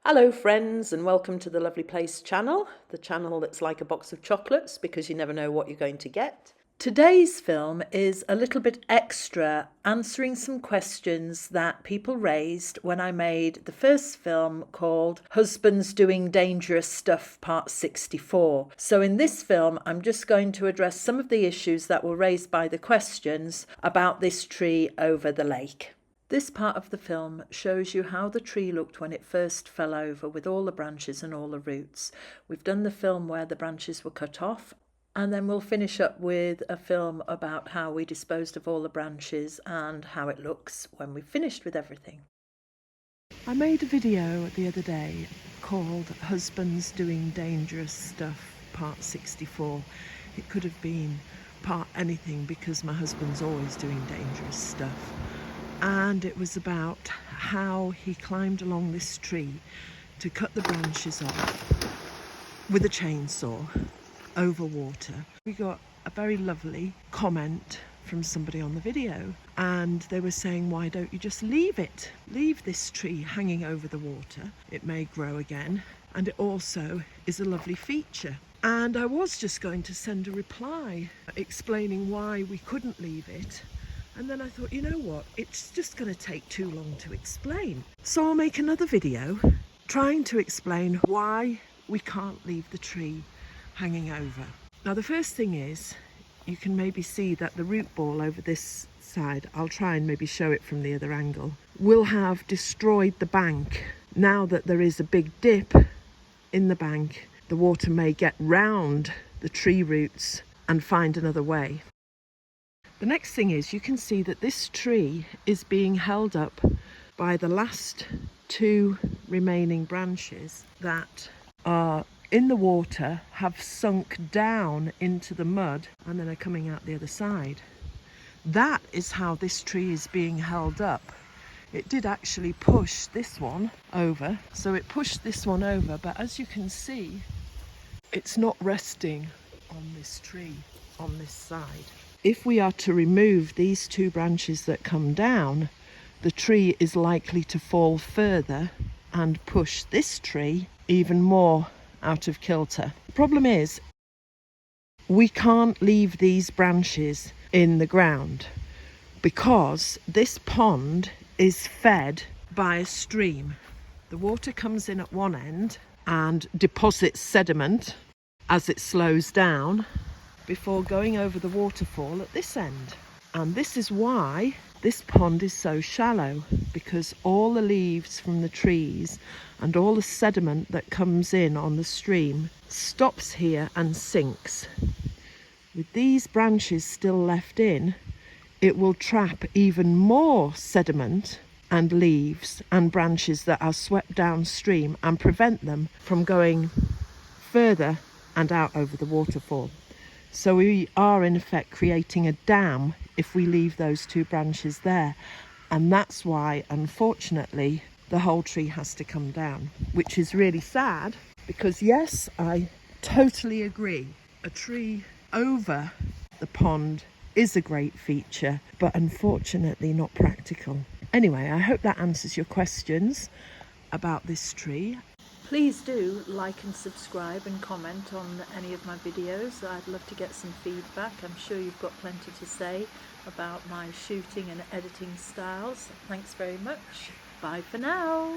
Hello friends, and welcome to the Lovely Place channel, the channel that's like a box of chocolates because you never know what you're going to get. Today's film is a little bit extra, answering some questions that people raised when I made the first film called Husbands Doing Dangerous Stuff Part 64. So in this film I'm just going to address some of the issues that were raised by the questions about this tree over the lake. This part of the film shows you how the tree looked when it first fell over, with all the branches and all the roots. We've done the film where the branches were cut off, and then we'll finish up with a film about how we disposed of all the branches and how it looks when we've finished with everything. I made a video the other day called Husbands Doing Dangerous Stuff Part 64. It could have been part anything because my husband's always doing dangerous stuff. And it was about how he climbed along this tree to cut the branches off with a chainsaw over water. We got a very lovely comment from somebody on the video, and they were saying, why don't you just leave this tree hanging over the water? It may grow again, and it also is a lovely feature. And I was just going to send a reply explaining why we couldn't leave it. And then I thought, you know what, it's just going to take too long to explain. So I'll make another video trying to explain why we can't leave the tree hanging over. Now the first thing is, you can maybe see that the root ball over this side, I'll try and maybe show it from the other angle, will have destroyed the bank. Now that there is a big dip in the bank, the water may get round the tree roots and find another way. The next thing is, you can see that this tree is being held up by the last two remaining branches that are in the water, have sunk down into the mud and then are coming out the other side. That is how this tree is being held up. It did actually push this one over, so it pushed this one over, but as you can see, it's not resting on this tree on this side. If we are to remove these two branches that come down, the tree is likely to fall further and push this tree even more out of kilter. The problem is, we can't leave these branches in the ground because this pond is fed by a stream. The water comes in at one end and deposits sediment as it slows down before going over the waterfall at this end. And this is why this pond is so shallow, because all the leaves from the trees and all the sediment that comes in on the stream stops here and sinks. With these branches still left in, it will trap even more sediment and leaves and branches that are swept downstream and prevent them from going further and out over the waterfall. So we are in effect creating a dam if we leave those two branches there. And that's why, unfortunately, the whole tree has to come down, which is really sad because, yes, I totally agree. A tree over the pond is a great feature, but unfortunately not practical. Anyway, I hope that answers your questions about this tree. Please do like and subscribe and comment on any of my videos. I'd love to get some feedback. I'm sure you've got plenty to say about my shooting and editing styles. Thanks very much. Bye for now.